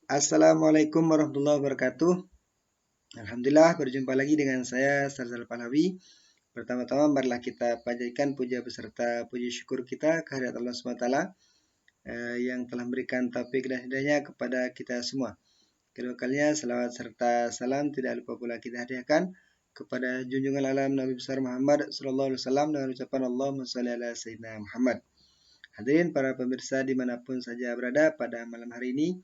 Assalamualaikum warahmatullahi wabarakatuh. Alhamdulillah berjumpa lagi dengan saya Sarzal Pahlawi. Pertama-tama marilah kita panjatkan puja beserta puji syukur kita kehadirat Allah SWT yang telah memberikan taufik dan hidayahnya kepada kita semua. Kedua kalinya salawat serta salam tidak lupa pula kita hadiahkan kepada junjungan alam Nabi besar Muhammad SAW dengan ucapan Allahumma shalli ala sayyidina Muhammad. Hadirin para pemirsa dimanapun saja berada, pada malam hari ini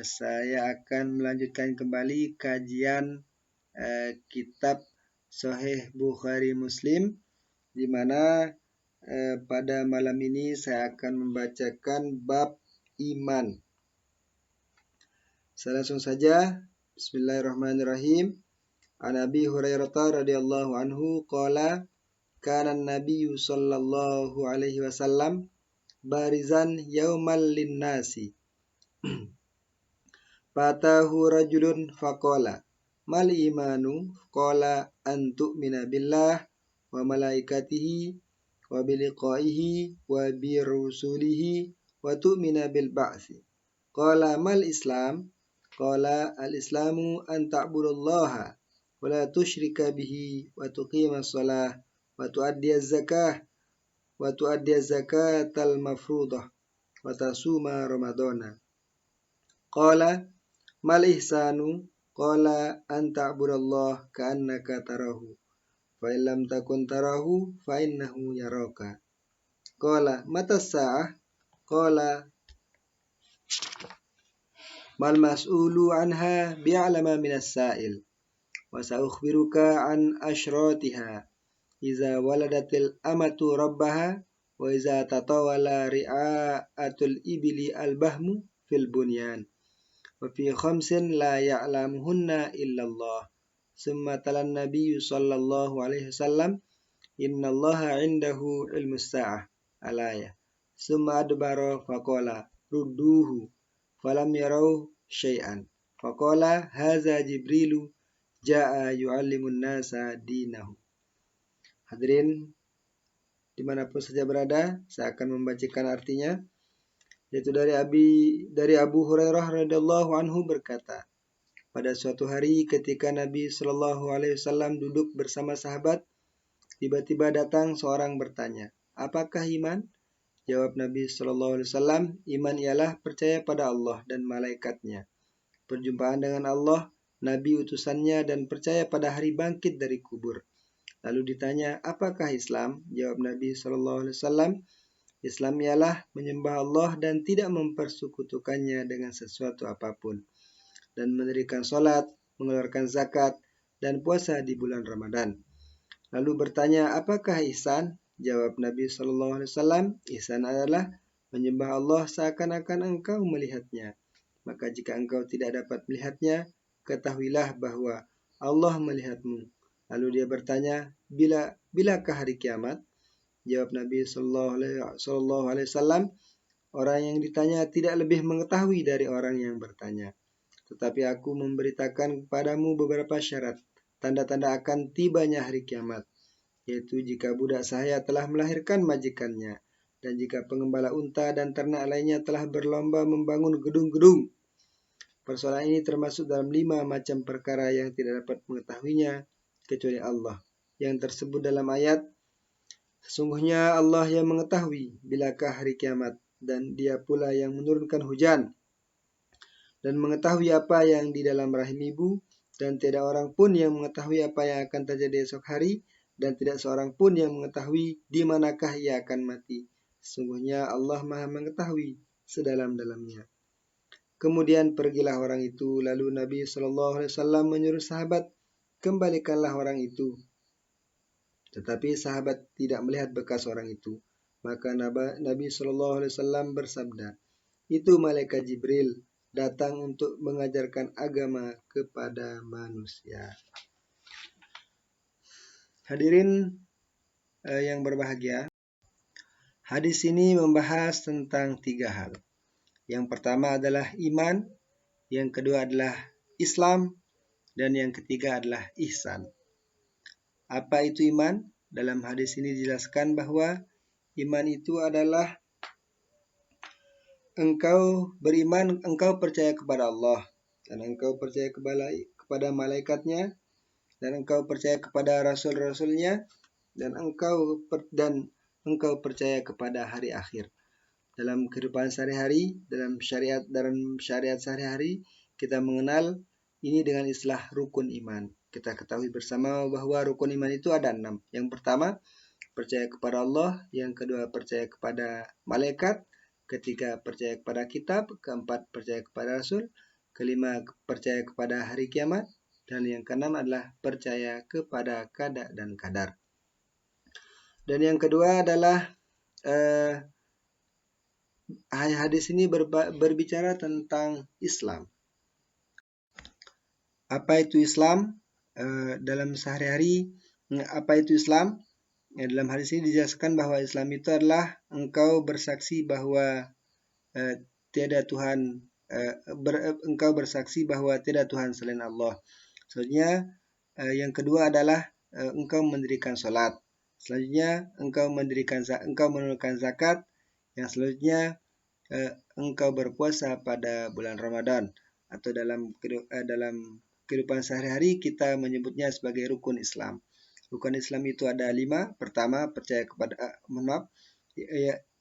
saya akan melanjutkan kembali kajian kitab Sahih Bukhari Muslim, di mana pada malam ini saya akan membacakan bab iman. Saya langsung saja. Bismillahirrahmanirrahim. An Abi Hurairah radhiyallahu anhu qala kana an-nabiyyu sallallahu alaihi wasallam barizan yaumal linnasi. Fatahu rajulun faqala mal imanu qala an tu'mina billah wa malaikatihi wa biliqaihi wa birusulihi wa tu'mina bil ba'thi. Qala mal islam qala al islamu an ta'budallaha wa la tusyrika bihi wa tuqima shalah wa tuaddiya zakatal mafruḍah wa tasuma ramadana. Qala mal ihsanu qala an ta'budallaha ka'annaka tarahu fa in lam takun tarahu fa innahu yaraka. Qala matas sa'ah qala mal mas'ulu anha bi'alama minas sa'il wa sa'ukhbiruka an asyratiha iza waladatil amatu rabbaha wa iza tatawala ri'aatul ibili albahmu fil bunyan wa fi khamsin la ya'lamuhunna illallah. Summa talan nabiyyu sallallahu alaihi wasallam innallaha indahu ilmus sa'ah alaya. Summa adbara faqala rudduhu falam yarau syai'an. Faqala haza jibrilu ja'a yu'allimun nasa dinahu. Hadirin dimanapun saja berada, saya akan membacakan artinya, yaitu dari Abu Hurairah radhiyallahu anhu berkata, pada suatu hari ketika Nabi Shallallahu alaihi wasallam duduk bersama sahabat, tiba-tiba datang seorang bertanya, apakah iman? Jawab Nabi Shallallahu alaihi wasallam, iman ialah percaya pada Allah dan malaikatnya, perjumpaan dengan Allah, nabi utusannya, dan percaya pada hari bangkit dari kubur. Lalu ditanya, apakah Islam? Jawab Nabi Shallallahu alaihi wasallam, Islam ialah menyembah Allah dan tidak mempersekutukannya dengan sesuatu apapun, dan mendirikan sholat, mengeluarkan zakat, dan puasa di bulan Ramadan. Lalu bertanya, apakah ihsan? Jawab Nabi Shallallahu alaihi wasallam, ihsan adalah menyembah Allah seakan-akan engkau melihatnya. Maka jika engkau tidak dapat melihatnya, ketahuilah bahwa Allah melihatmu. Lalu dia bertanya, bilakah hari kiamat? Jawab Nabi Sallallahu Alaihi Wasallam, orang yang ditanya tidak lebih mengetahui dari orang yang bertanya. Tetapi aku memberitakan kepadamu beberapa syarat, tanda-tanda akan tibanya hari kiamat, yaitu jika budak sahaya telah melahirkan majikannya, dan jika pengembala unta dan ternak lainnya telah berlomba membangun gedung-gedung. Persoalan ini termasuk dalam 5 macam perkara yang tidak dapat mengetahuinya kecuali Allah, yang tersebut dalam ayat, sesungguhnya Allah yang mengetahui bilakah hari kiamat, dan dia pula yang menurunkan hujan, dan mengetahui apa yang di dalam rahim ibu, dan tidak orang pun yang mengetahui apa yang akan terjadi esok hari, dan tidak seorang pun yang mengetahui di manakah ia akan mati. Sesungguhnya Allah Maha mengetahui sedalam-dalamnya. Kemudian pergilah orang itu, lalu Nabi Shallallahu alaihi wasallam menyuruh sahabat, kembalikanlah orang itu. Tetapi sahabat tidak melihat bekas orang itu. Maka Nabi Shallallahu alaihi wasallam bersabda, itu malaikat Jibril datang untuk mengajarkan agama kepada manusia. Hadirin yang berbahagia, hadis ini membahas tentang 3 hal. Yang pertama adalah iman, yang kedua adalah Islam, dan yang ketiga adalah ihsan. Apa itu iman? Dalam hadis ini dijelaskan bahwa iman itu adalah engkau beriman, engkau percaya kepada Allah, dan engkau percaya kepada malaikatnya, dan engkau percaya kepada rasul-rasulnya, dan engkau percaya kepada hari akhir. Dalam kehidupan sehari-hari, dalam syariat sehari-hari, kita mengenal ini dengan istilah rukun iman. Kita ketahui bersama bahwa rukun iman itu ada 6. Yang pertama, percaya kepada Allah. Yang kedua, percaya kepada malaikat. Ketiga, percaya kepada kitab. Keempat, percaya kepada rasul. Kelima, percaya kepada hari kiamat. Dan yang keenam adalah percaya kepada qada dan qadar. Dan yang kedua adalah hadis ini berbicara tentang Islam. Apa itu Islam? Dalam sehari-hari, apa itu Islam? Dalam hadis ini dijelaskan bahwa Islam itu adalah engkau bersaksi bahwa tiada Tuhan, engkau bersaksi bahwa tiada Tuhan selain Allah. Selanjutnya, yang kedua adalah engkau mendirikan sholat. Selanjutnya, engkau menunaikan zakat. Yang selanjutnya, engkau berpuasa pada bulan Ramadan, atau dalam kehidupan sehari-hari kita menyebutnya sebagai rukun Islam. Rukun Islam itu ada 5. Pertama, percaya kepada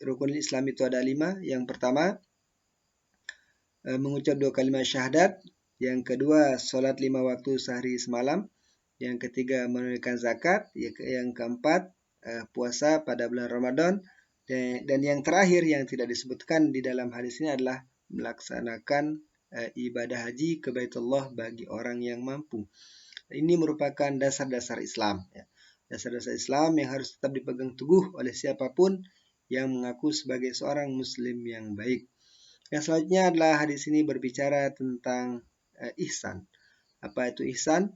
rukun Islam itu ada 5. Yang pertama, mengucap 2 kalimat syahadat. Yang kedua, sholat 5 waktu sehari semalam. Yang ketiga, menunaikan zakat. Yang keempat, puasa pada bulan Ramadan. Dan yang terakhir yang tidak disebutkan di dalam hadis ini adalah melaksanakan ibadah haji ke Baitullah bagi orang yang mampu. Ini merupakan dasar-dasar Islam. Dasar-dasar Islam yang harus tetap dipegang teguh oleh siapapun yang mengaku sebagai seorang muslim yang baik. Yang selanjutnya adalah hadis ini berbicara tentang ihsan. Apa itu ihsan?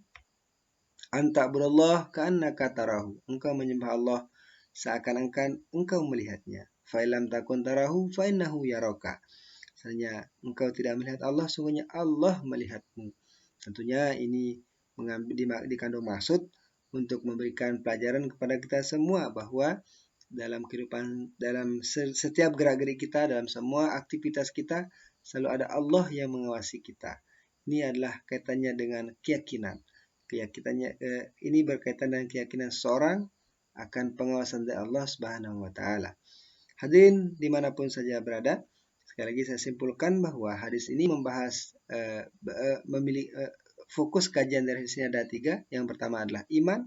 Anta'budallah ka'annaka tarahu. Engkau menyembah Allah seakan-akan engkau melihatnya. Fa'ilam takun tarahu fa'innahu yaraka. Misalnya engkau tidak melihat Allah, sungguhnya Allah melihatmu. Tentunya ini dikandung maksud untuk memberikan pelajaran kepada kita semua bahwa dalam kehidupan, dalam setiap gerak-gerik kita, dalam semua aktivitas kita, selalu ada Allah yang mengawasi kita. Ini adalah kaitannya dengan keyakinan. Ini berkaitan dengan keyakinan seseorang akan pengawasan dari Allah Subhanahu wa Ta'ala. Hadirin dimanapun saja berada, sekali lagi saya simpulkan bahwa hadis ini membahas fokus kajian dari hadis ini ada 3. Yang pertama adalah iman,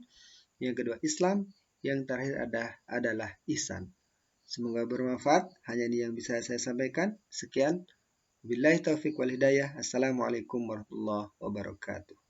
yang kedua Islam, yang terakhir adalah ihsan. Semoga bermanfaat. Hanya ini yang bisa saya sampaikan. Sekian. Billahi taufiq wal hidayah. Assalamualaikum warahmatullahi wabarakatuh.